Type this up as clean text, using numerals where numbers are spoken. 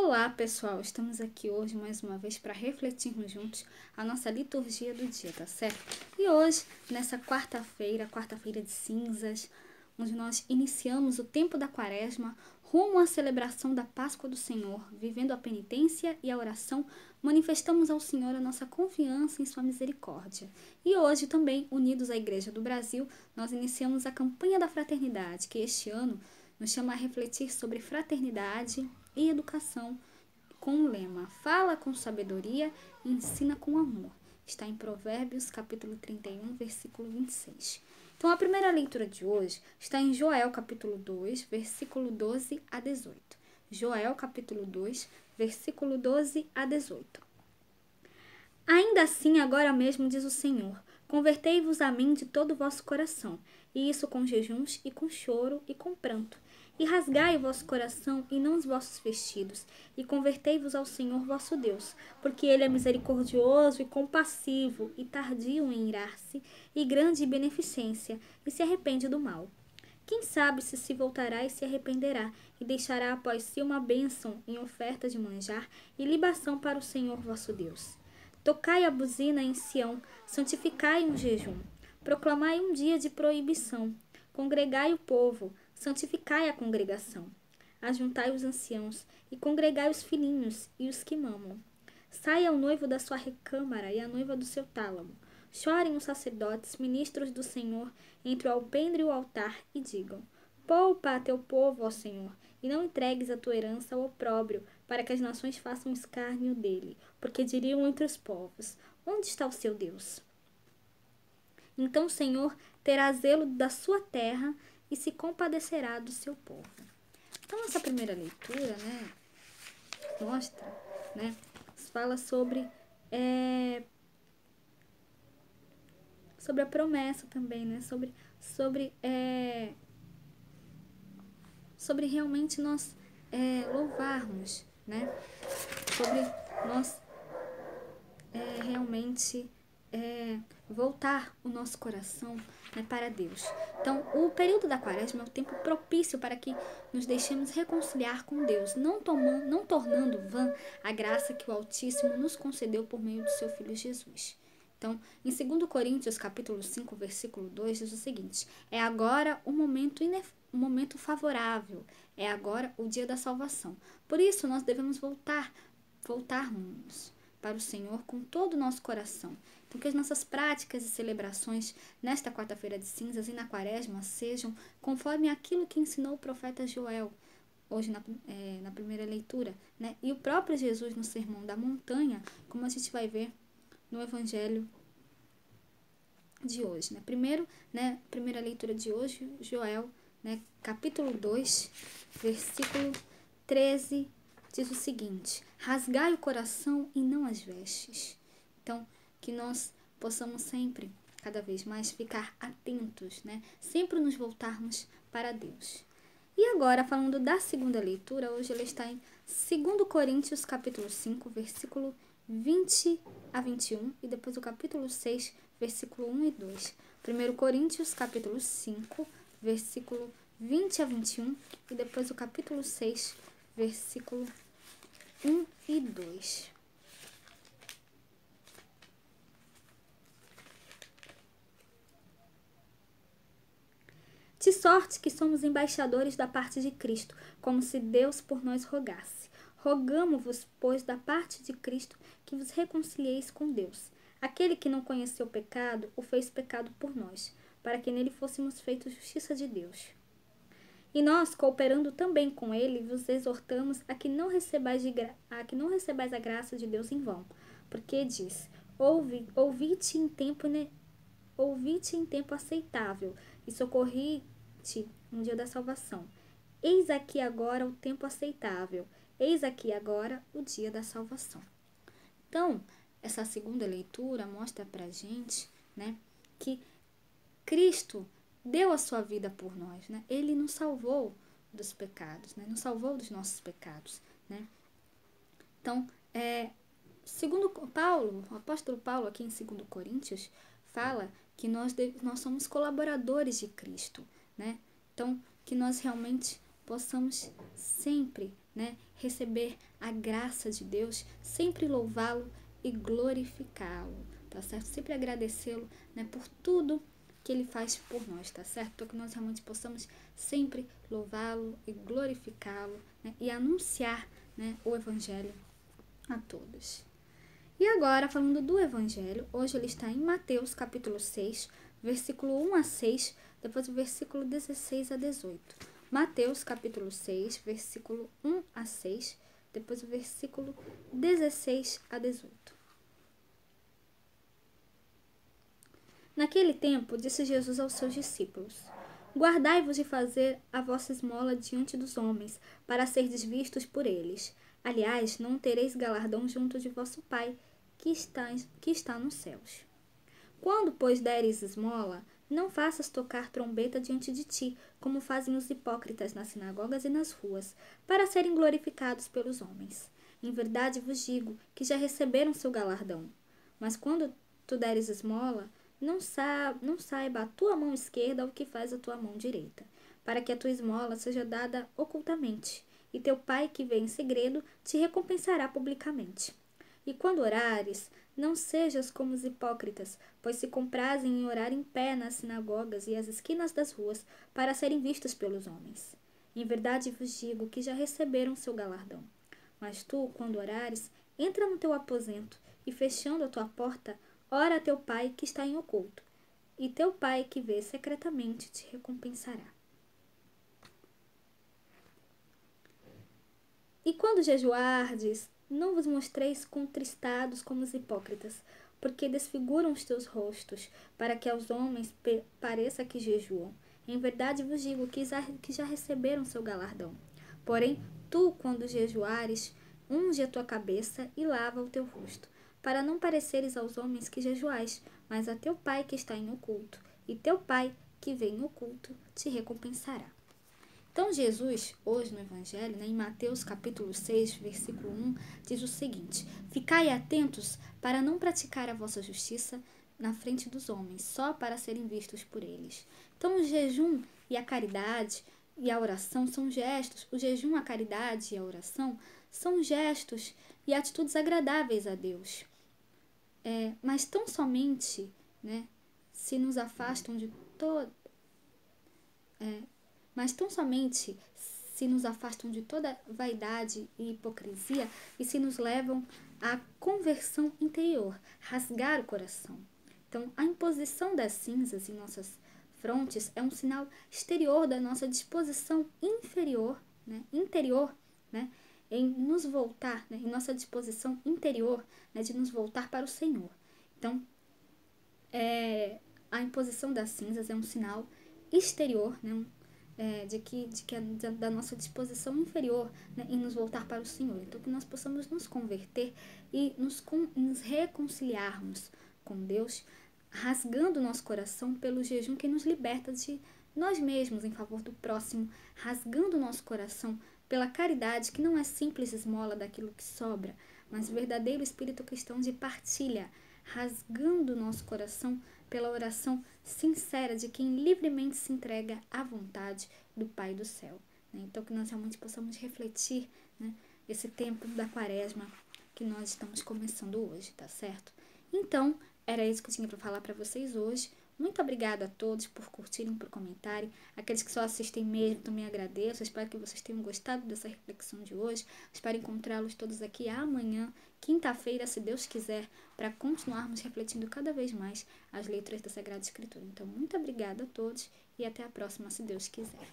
Olá, pessoal! Estamos aqui hoje mais uma vez para refletirmos juntos a nossa liturgia do dia, tá certo? E hoje, nessa quarta-feira de cinzas, onde nós iniciamos o tempo da Quaresma, rumo à celebração da Páscoa do Senhor, vivendo a penitência e a oração, manifestamos ao Senhor a nossa confiança em sua misericórdia. E hoje também, unidos à Igreja do Brasil, nós iniciamos a campanha da fraternidade, que este ano nos chama a refletir sobre fraternidade e educação, com o lema Fala com sabedoria e ensina com amor. Está em Provérbios, capítulo 31, versículo 26. Então, a primeira leitura de hoje está em Joel, capítulo 2, versículo 12 a 18. Joel, capítulo 2, versículo 12 a 18. Ainda assim, agora mesmo, diz o Senhor, convertei-vos a mim de todo o vosso coração, e isso com jejuns e com choro e com pranto. E rasgai o vosso coração e não os vossos vestidos, e convertei-vos ao Senhor vosso Deus, porque Ele é misericordioso e compassivo, e tardio em irar-se, e grande em beneficência, e se arrepende do mal. Quem sabe se voltará e se arrependerá, e deixará após si uma bênção em oferta de manjar e libação para o Senhor vosso Deus. Tocai a buzina em Sião, santificai um jejum, proclamai um dia de proibição, congregai o povo, santificai a congregação. Ajuntai os anciãos, e congregai os filhinhos e os que mamam. Saia o noivo da sua recâmara e a noiva do seu tálamo. Chorem os sacerdotes, ministros do Senhor, entre o alpendre e o altar, e digam: Poupa a teu povo, ó Senhor, e não entregues a tua herança ao opróbrio, para que as nações façam escárnio dele, porque diriam entre os povos: Onde está o seu Deus? Então o Senhor terá zelo da sua terra e se compadecerá do seu povo. Então, essa primeira leitura, mostra, fala sobre a promessa também, sobre realmente nós louvarmos, sobre nós realmente voltar o nosso coração para Deus. Então, o período da Quaresma é um tempo propício para que nos deixemos reconciliar com Deus, não tornando vã a graça que o Altíssimo nos concedeu por meio do seu Filho Jesus. Então, em 2 Coríntios, capítulo 5, versículo 2, diz o seguinte: É agora o momento favorável, é agora o dia da salvação. Por isso, nós devemos voltarmos para o Senhor com todo o nosso coração. Então, que as nossas práticas e celebrações nesta quarta-feira de cinzas e na Quaresma sejam conforme aquilo que ensinou o profeta Joel, hoje na primeira leitura, e o próprio Jesus no Sermão da Montanha, como a gente vai ver no Evangelho de hoje. Primeiro, primeira leitura de hoje, Joel, capítulo 2, versículo 13, diz o seguinte: rasgai o coração e não as vestes. Então, que nós possamos sempre, cada vez mais, ficar atentos, sempre nos voltarmos para Deus. E agora, falando da segunda leitura, hoje ela está em 2 Coríntios, capítulo 5, versículo 20 a 21, e depois o capítulo 6, versículo 1 e 2. 1 Coríntios, capítulo 5, versículo 20 a 21, e depois o capítulo 6, versículo 1 e 2. De sorte que somos embaixadores da parte de Cristo, como se Deus por nós rogasse. Rogamo-vos, pois, da parte de Cristo, que vos reconcilieis com Deus. Aquele que não conheceu pecado, o fez pecado por nós, para que nele fôssemos feitos justiça de Deus. E nós, cooperando também com ele, vos exortamos a que não recebais a graça de Deus em vão. Porque diz: ouvi-te em tempo aceitável, e socorri-te no dia da salvação. Eis aqui agora o tempo aceitável, eis aqui agora o dia da salvação. Então, essa segunda leitura mostra pra gente, que Cristo deu a sua vida por nós, Ele nos salvou dos pecados, nos salvou dos nossos pecados, Então, segundo Paulo, o apóstolo Paulo aqui em 2 Coríntios fala que nós somos colaboradores de Cristo, Então, que nós realmente possamos sempre né, receber a graça de Deus, sempre louvá-lo e glorificá-lo, tá certo? Sempre agradecê-lo, né, por tudo que ele faz por nós, tá certo? Então que nós realmente possamos sempre louvá-lo e glorificá-lo, né, e anunciar, né, o evangelho a todos. E agora, falando do evangelho, hoje ele está em Mateus capítulo 6, versículo 1 a 6, depois o versículo 16 a 18. Mateus capítulo 6, versículo 1 a 6, depois o versículo 16 a 18. Naquele tempo, disse Jesus aos seus discípulos: Guardai-vos de fazer a vossa esmola diante dos homens, para serdes vistos por eles. Aliás, não tereis galardão junto de vosso Pai, que está nos céus. Quando, pois, deres esmola, não faças tocar trombeta diante de ti, como fazem os hipócritas nas sinagogas e nas ruas, para serem glorificados pelos homens. Em verdade vos digo que já receberam seu galardão. Mas quando tu deres esmola, não saiba a tua mão esquerda o que faz a tua mão direita, para que a tua esmola seja dada ocultamente, e teu Pai que vê em segredo te recompensará publicamente. E quando orares, não sejas como os hipócritas, pois se comprazem em orar em pé nas sinagogas e às esquinas das ruas, para serem vistos pelos homens. Em verdade vos digo que já receberam seu galardão. Mas tu, quando orares, entra no teu aposento, e fechando a tua porta, ora a teu Pai que está em oculto, e teu Pai que vê secretamente te recompensará. E quando jejuardes, não vos mostreis contristados como os hipócritas, porque desfiguram os teus rostos, para que aos homens pareça que jejuam. Em verdade vos digo que já receberam seu galardão. Porém, tu, quando jejuares, unge a tua cabeça e lava o teu rosto, para não pareceres aos homens que jejuais, mas a teu Pai que está em oculto, e teu Pai que vê em oculto te recompensará. Então Jesus, hoje no Evangelho, né, em Mateus capítulo 6, versículo 1, diz o seguinte: Ficai atentos para não praticar a vossa justiça na frente dos homens, só para serem vistos por eles. Então o jejum e a caridade e a oração são gestos, o jejum, a caridade e a oração são gestos e atitudes agradáveis a Deus. Mas tão somente, né, se nos afastam de toda vaidade e hipocrisia e se nos levam à conversão interior, rasgar o coração. Então, a imposição das cinzas em nossas frontes é um sinal exterior da nossa disposição interior, né, em nos voltar, né, em nossa disposição interior, né, de nos voltar para o Senhor. Então, a imposição das cinzas é um sinal exterior, né, da nossa disposição inferior, né, em nos voltar para o Senhor. Então, que nós possamos nos converter e nos reconciliarmos com Deus, rasgando o nosso coração pelo jejum que nos liberta de nós mesmos em favor do próximo, rasgando o nosso coração pela caridade, que não é simples esmola daquilo que sobra, mas verdadeiro espírito cristão de partilha, rasgando o nosso coração pela oração sincera de quem livremente se entrega à vontade do Pai do céu. Então, que nós realmente possamos refletir, né, esse tempo da quaresma que nós estamos começando hoje, tá certo? Então, era isso que eu tinha para falar para vocês hoje. Muito obrigada a todos por curtirem, por comentarem. Aqueles que só assistem mesmo, também agradeço. Espero que vocês tenham gostado dessa reflexão de hoje. Espero encontrá-los todos aqui amanhã, quinta-feira, se Deus quiser, para continuarmos refletindo cada vez mais as letras da Sagrada Escritura. Então, muito obrigada a todos e até a próxima, se Deus quiser.